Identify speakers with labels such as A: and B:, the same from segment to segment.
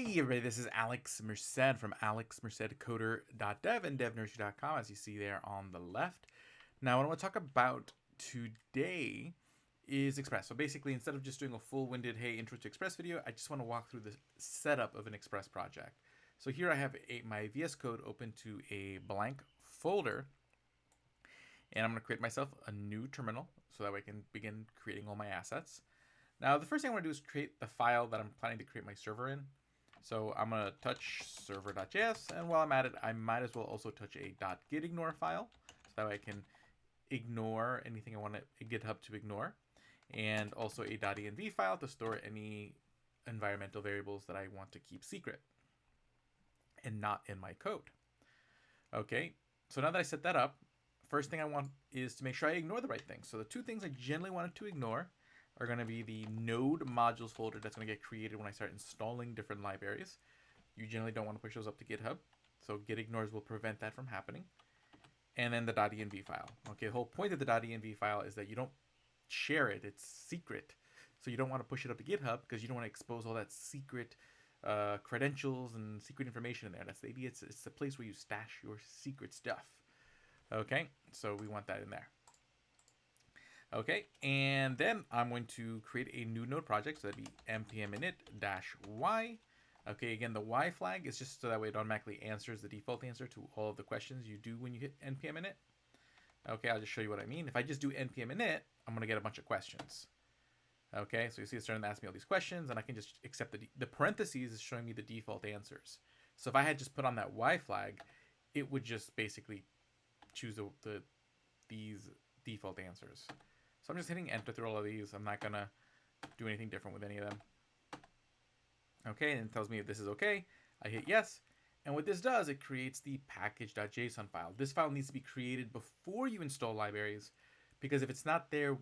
A: Hey everybody, this is Alex Merced from AlexMercedCoder.dev and devnursery.com, as you see there on the left. Now, what I want to talk about today is Express. So basically, instead of just doing a full-winded, hey, intro to Express video, I just want to walk through the setup of an Express project. So here I have my VS Code open to a blank folder, and I'm going to create myself a new terminal so that way I can begin creating all my assets. Now, the first thing I want to do is create the file that I'm planning to create my server in. So I'm going to touch server.js, and while I'm at it, I might as well also touch a .gitignore file, so that way I can ignore anything I want GitHub to ignore, and also a .env file to store any environmental variables that I want to keep secret and not in my code. Okay, so now that I set that up, first thing I want is to make sure I ignore the right things. So the two things I generally wanted to ignore are going to be the node modules folder that's going to get created when I start installing different libraries. You generally don't want to push those up to GitHub, so gitignores will prevent that from happening. And then the .env file. Okay, the whole point of the .env file is that you don't share it, it's secret. So you don't want to push it up to GitHub because you don't want to expose all that secret credentials and secret information in there. It's the place where you stash your secret stuff. Okay, so we want that in there. Okay, and then I'm going to create a new node project, so that'd be npm init-y. Okay, again, the y flag is just so that way it automatically answers the default answer to all of the questions you do when you hit npm init. Okay, I'll just show you what I mean. If I just do npm init, I'm going to get a bunch of questions. Okay, so you see it's starting to ask me all these questions, and I can just accept the parentheses is showing me the default answers. So if I had just put on that y flag, it would just basically choose these default answers. So I'm just hitting enter through all of these. I'm not going to do anything different with any of them. Okay, and it tells me if this is okay. I hit yes. And what this does, it creates the package.json file. This file needs to be created before you install libraries, because if it's not there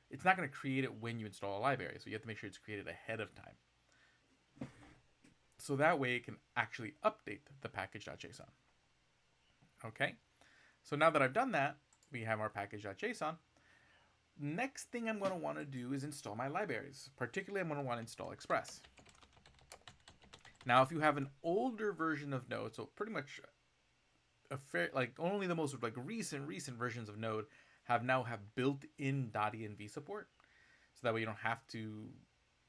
A: it's not going to create it when you install a library. So you have to make sure it's created ahead of time. So that way it can actually update the package.json. Okay, so now that I've done that, we have our package.json. Next thing I'm going to want to do is install my libraries. Particularly, I'm going to want to install Express. Now, if you have an older version of Node, so pretty much only the most recent versions of Node have built-in .env support, so that way you don't have to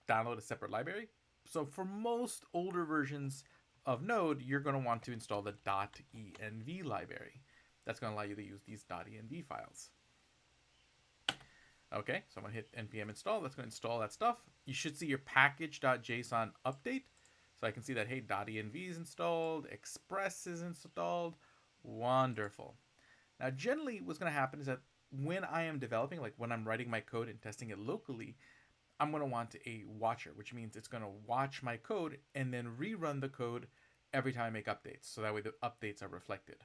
A: download a separate library. So for most older versions of Node, you're going to want to install the .env library. That's going to allow you to use these .env files. Okay, so I'm going to hit npm install. That's going to install that stuff. You should see your package.json update. So I can see that, hey, .env is installed, Express is installed. Wonderful. Now, generally, what's going to happen is that when I am developing, like when I'm writing my code and testing it locally, I'm going to want a watcher, which means it's going to watch my code and then rerun the code every time I make updates. So that way the updates are reflected.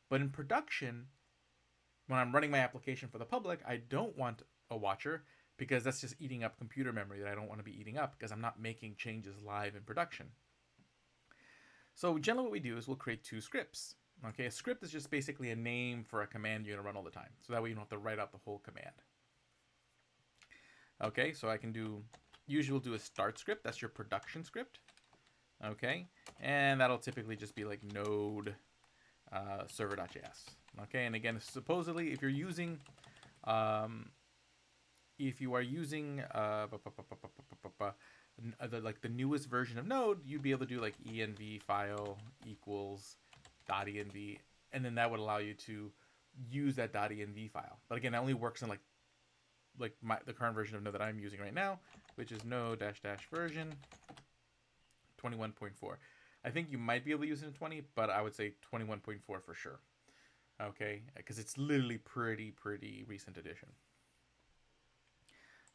A: But in production, when I'm running my application for the public, I don't want a watcher because that's just eating up computer memory that I don't want to be eating up because I'm not making changes live in production. So generally what we do is we'll create two scripts. Okay, a script is just basically a name for a command you're going to run all the time. So that way you don't have to write out the whole command. Okay, so I can usually do a start script. That's your production script. Okay, and that'll typically just be like node server.js. Okay, and again, supposedly if you're using the newest version of Node, you'd be able to do like env file equals .env, and then that would allow you to use that .env file. But again, that only works in the current version of Node that I'm using right now, which is node -- version 21.4. I think you might be able to use it in 20, but I would say 21.4 for sure. Okay, because it's literally pretty recent addition.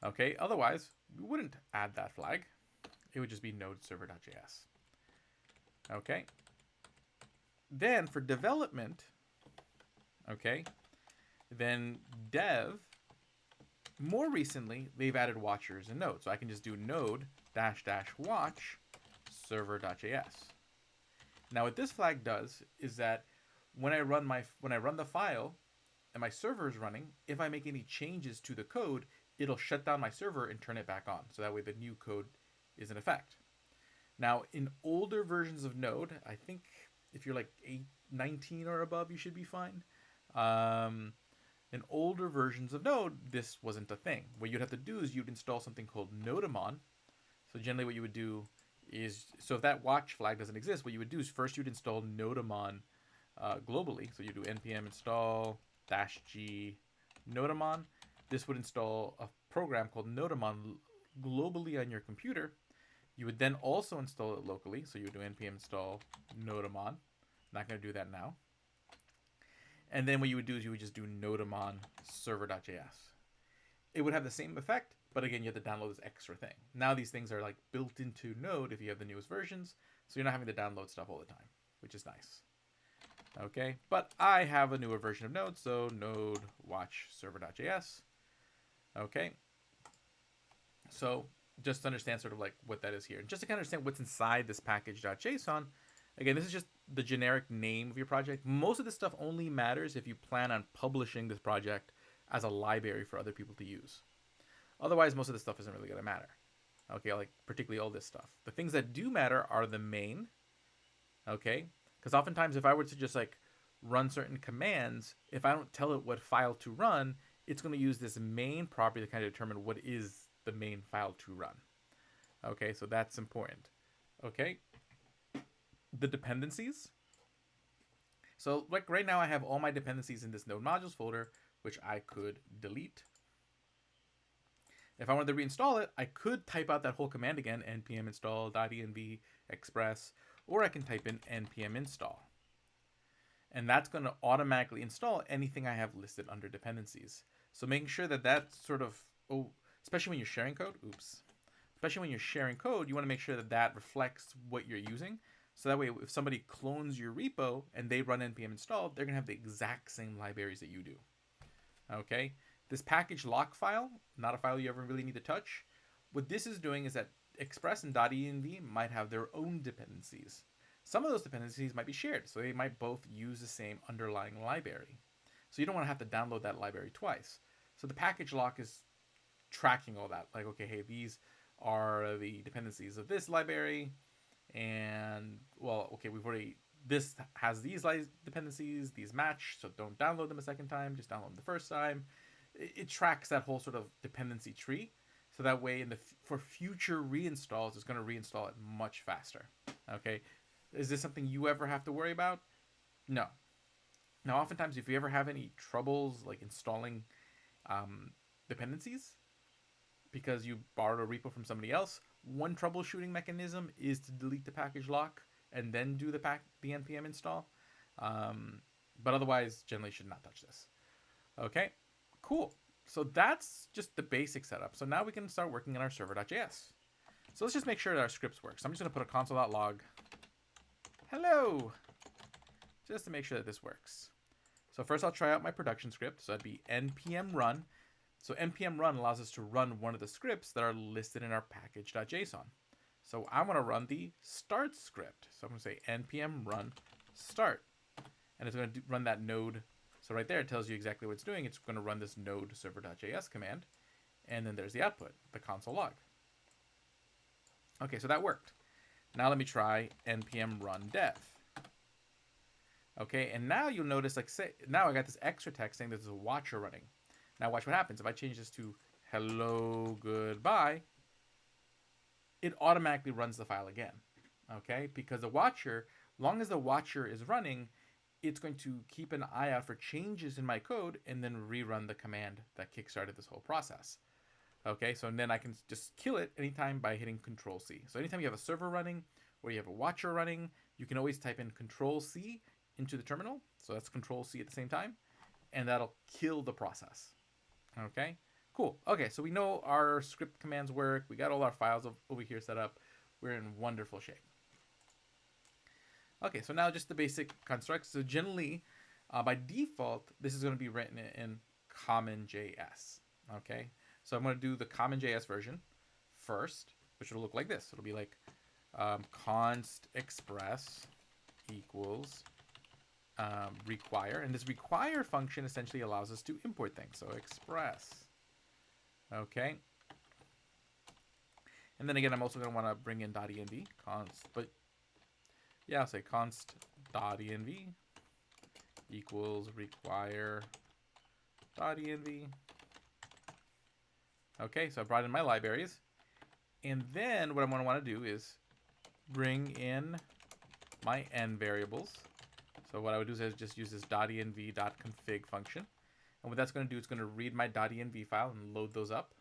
A: Okay, otherwise, we wouldn't add that flag. It would just be node server.js. Okay. Then for development, okay, then dev, more recently, they've added watchers in Node. So I can just do node -- watch server.js. Now what this flag does is that when I run the file and my server is running, if I make any changes to the code, it'll shut down my server and turn it back on. So that way the new code is in effect. Now, in older versions of Node, I think if you're like 19 or above, you should be fine. In older versions of Node, this wasn't a thing. What you'd have to do is you'd install something called Nodemon. So generally what you would do is, so if that watch flag doesn't exist, what you would do is first you'd install Nodemon globally. So you do npm install -g Nodemon. This would install a program called Nodemon globally on your computer. You would then also install it locally. So you would do npm install Nodemon. Not going to do that now. And then what you would do is you would just do Nodemon server.js. It would have the same effect, but again, you have to download this extra thing. Now these things are like built into Node if you have the newest versions, so you're not having to download stuff all the time, which is nice. Okay, but I have a newer version of Node, so node watch server.js. Okay, so just to understand sort of like what that is here, and just to kind of understand what's inside this package.json. Again, this is just the generic name of your project. Most of this stuff only matters if you plan on publishing this project as a library for other people to use. Otherwise, most of this stuff isn't really going to matter. Okay, like particularly all this stuff. The things that do matter are the main. Okay, because oftentimes if I were to just like run certain commands, if I don't tell it what file to run, it's going to use this main property to kind of determine what is the main file to run. Okay, so that's important. Okay. The dependencies. So like right now I have all my dependencies in this node modules folder, which I could delete. If I wanted to reinstall it, I could type out that whole command again, npm install .env express, or I can type in npm install. And that's going to automatically install anything I have listed under dependencies. So making sure that that's sort of, especially when you're sharing code, especially when you're sharing code, you want to make sure that that reflects what you're using. So that way, if somebody clones your repo and they run npm install, they're going to have the exact same libraries that you do. Okay, this package lock file, not a file you ever really need to touch. What this is doing is that Express and .env might have their own dependencies. Some of those dependencies might be shared, so they might both use the same underlying library. So you don't want to have to download that library twice. So the package lock is tracking all that. Like, okay, hey, these are the dependencies of this library. And, well, okay, this has these dependencies, these match, so don't download them a second time, just download them the first time. It tracks that whole sort of dependency tree. So that way, for future reinstalls, it's going to reinstall it much faster. Okay, is this something you ever have to worry about? No. Now, oftentimes, if you ever have any troubles like installing dependencies because you borrowed a repo from somebody else, one troubleshooting mechanism is to delete the package lock and then do the npm install. But otherwise, generally should not touch this. Okay, cool. So that's just the basic setup. So now we can start working on our server.js. So let's just make sure that our scripts work. So I'm just going to put a console.log hello, just to make sure that this works. So first I'll try out my production script. So that'd be npm run. So npm run allows us to run one of the scripts that are listed in our package.json. So I want to run the start script. So I'm going to say npm run start. And it's going to run that node. So right there, it tells you exactly what it's doing. It's going to run this node server.js command. And then there's the output, the console log. Okay, so that worked. Now let me try npm run dev. Okay, and now you'll notice, like, now I got this extra text saying there's a watcher running. Now watch what happens. If I change this to hello, goodbye, it automatically runs the file again. Okay, because the watcher, long as the watcher is running, it's going to keep an eye out for changes in my code and then rerun the command that kickstarted this whole process. Okay, so then I can just kill it anytime by hitting Control-C. So anytime you have a server running or you have a watcher running, you can always type in Control-C into the terminal. So that's Control-C at the same time, and that'll kill the process. Okay, cool. Okay, so we know our script commands work. We got all our files over here set up. We're in wonderful shape. Okay, so now just the basic constructs. So generally, by default, this is going to be written in CommonJS. Okay, so I'm going to do the CommonJS version first, which will look like this. It'll be like const express equals require, and this require function essentially allows us to import things. So express, okay, And then again, I'm also going to want to bring in .env const, but yeah, I'll say const.env equals require .env. Okay, so I brought in my libraries. And then what I'm going to want to do is bring in my n variables. So what I would do is just use this .env.config function. And what that's going to do is going to read my .env file and load those up.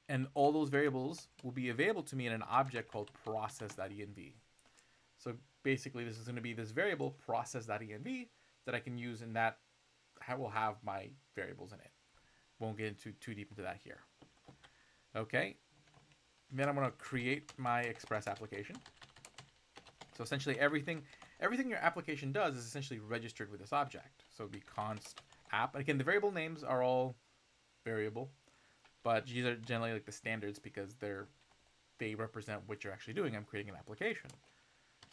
A: And all those variables will be available to me in an object called process.env. So basically, this is going to be this variable process.env that I can use, and that will have my variables in it. Won't get into too deep into that here. Okay. Then I'm going to create my Express application. So essentially, everything your application does is essentially registered with this object. So it'd be const app. Again, the variable names are all variable, but these are generally like the standards because they represent what you're actually doing. I'm creating an application.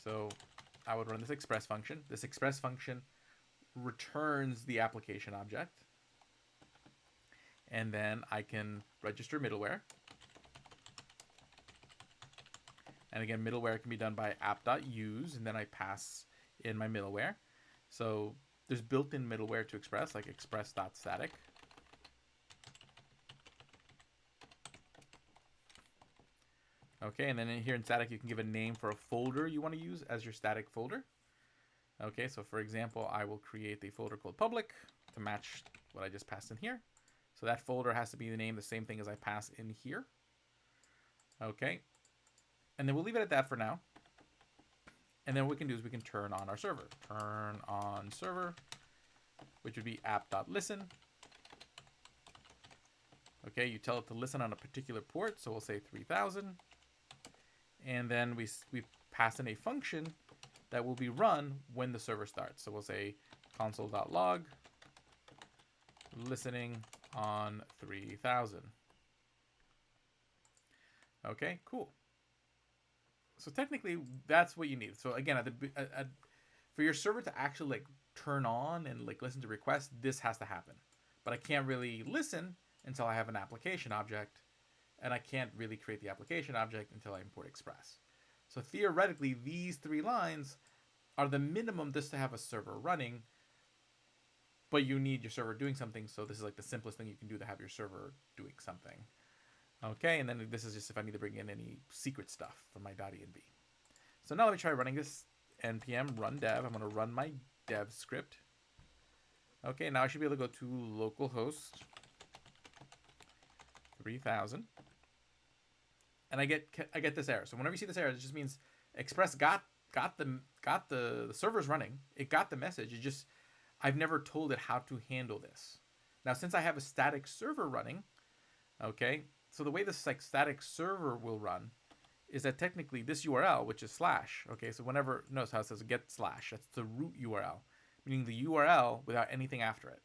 A: So I would run this express function. This express function returns the application object. And then I can register middleware. And again, middleware can be done by app.use, and then I pass in my middleware. So there's built-in middleware to Express, like express.static. Okay, and then here in static, you can give a name for a folder you want to use as your static folder. Okay, so for example, I will create a folder called public to match what I just passed in here. So that folder has to be the name, the same thing as I pass in here. Okay, and then we'll leave it at that for now. And then what we can do is we can turn on our server. Turn on server, which would be app.listen. Okay, you tell it to listen on a particular port, so we'll say 3000. And then we pass in a function that will be run when the server starts. So we'll say console.log listening on 3000. Okay, cool. So technically, that's what you need. So again, for your server to actually like turn on and like listen to requests, this has to happen. But I can't really listen until I have an application object, and I can't really create the application object until I import Express. So theoretically, these 3 lines are the minimum just to have a server running, but you need your server doing something, so this is like the simplest thing you can do to have your server doing something. Okay, and then this is just if I need to bring in any secret stuff from my .env. So now let me try running this npm run dev. I'm going to run my dev script. Okay, now I should be able to go to localhost 3000. And I get this error. So whenever you see this error, it just means Express got the servers running. It got the message. It just I've never told it how to handle this. Now since I have a static server running, okay, so the way this like static server will run is that technically this URL, which is slash, okay, so whenever notice how it says get slash, that's the root URL, meaning the URL without anything after it.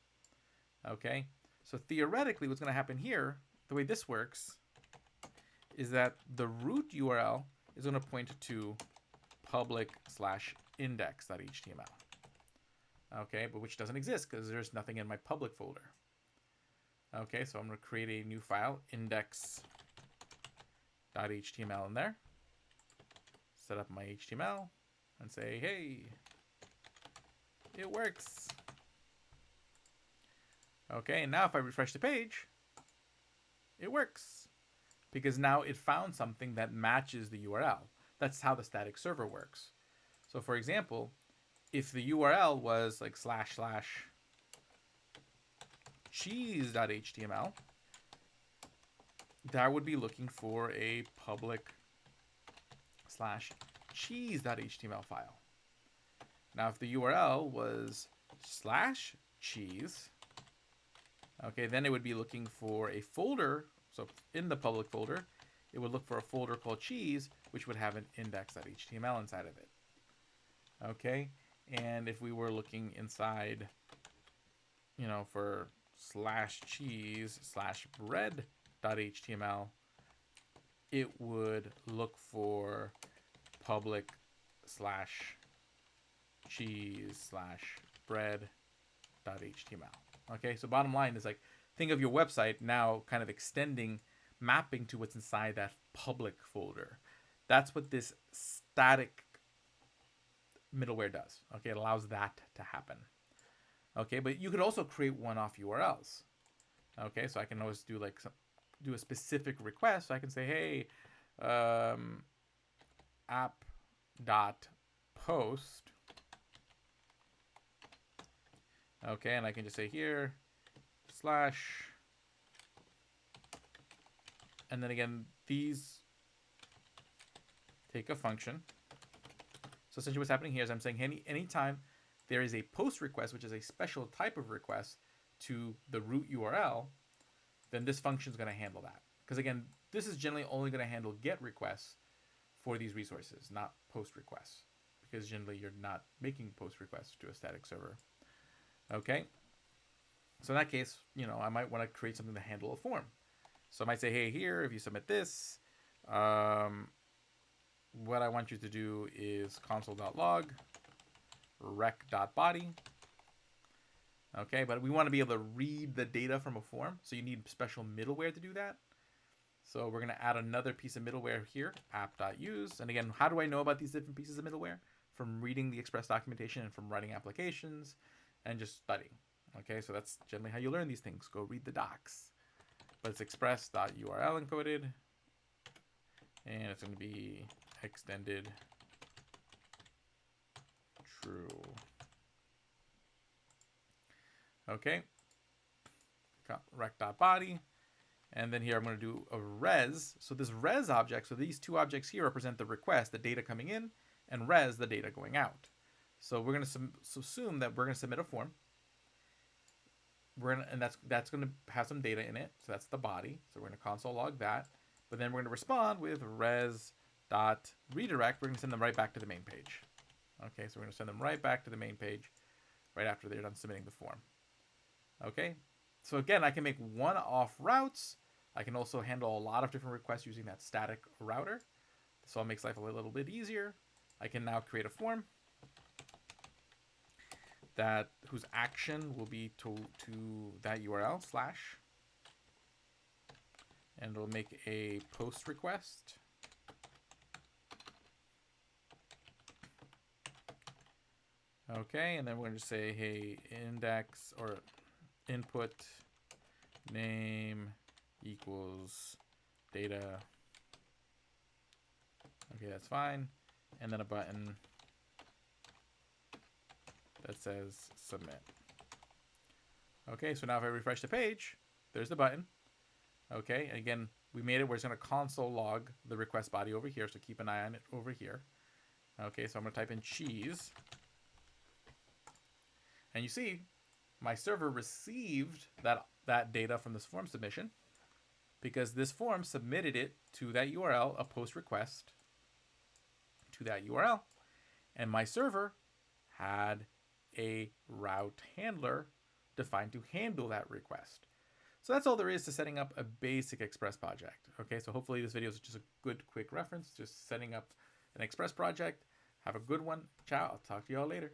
A: Okay, so theoretically, what's going to happen here, the way this works, is that the root URL is going to point to public/index.html. Okay, but which doesn't exist because there's nothing in my public folder. Okay, so I'm going to create a new file, index.html in there. Set up my HTML and say, hey, it works. Okay, and now if I refresh the page, it works. Because now it found something that matches the URL. That's how the static server works. So for example, if the URL was like /cheese.html, that would be looking for a public/cheese.html file. Now, if the URL was /cheese, okay, then it would be looking for a folder. So in the public folder, it would look for a folder called cheese, which would have an index.html inside of it. Okay, and if we were looking inside, for /cheese/bread.html, it would look for public/cheese/bread.html. Okay, so bottom line is like, think of your website now kind of extending mapping to what's inside that public folder. That's what this static middleware does. Okay, it allows that to happen. Okay, but you could also create one-off URLs. Okay, so I can always do like do a specific request. So I can say, hey, app.post. Okay, and I can just say here slash, and then again, these take a function. So essentially what's happening here is I'm saying anytime there is a post request, which is a special type of request to the root URL, then this function is going to handle that. Because again, this is generally only going to handle GET requests for these resources, not post requests. Because generally you're not making post requests to a static server. Okay. So in that case, you know, I might want to create something to handle a form. So I might say, hey, here, if you submit this, what I want you to do is console.log rec.body. Okay, but we want to be able to read the data from a form, so you need special middleware to do that. So we're going to add another piece of middleware here, app.use. And again, how do I know about these different pieces of middleware? From reading the Express documentation and from writing applications and just studying. Okay, so that's generally how you learn these things. Go read the docs. But it's express.url encoded. And it's going to be extended true. Okay. Rec.body. And then here I'm going to do a res. So this res object, so these two objects here represent the request, the data coming in, and res, the data going out. So we're going to assume that we're going to submit a form. And that's going to have some data in it. So that's the body. So we're going to console log that. But then we're going to respond with res.redirect. We're going to send them right back to the main page. Okay, so we're going to send them right back to the main page right after they're done submitting the form. Okay, so again, I can make one-off routes. I can also handle a lot of different requests using that static router. So it makes life a little bit easier. I can now create a form whose action will be to that URL slash, and it'll make a post request. Okay, and then we're going to say, hey, index or input name equals data. Okay, that's fine. And then a button that says submit. Okay, so now if I refresh the page, there's the button. Okay, and again, we made it where it's going to console log the request body over here, so keep an eye on it over here. Okay, so I'm going to type in cheese. And you see, my server received that data from this form submission because this form submitted it to that URL, a post request to that URL. And my server had a route handler defined to handle that request. So that's all there is to setting up a basic Express project. Okay, so hopefully this video is just a good quick reference, just setting up an Express project. Have a good one. Ciao. I'll talk to you all later.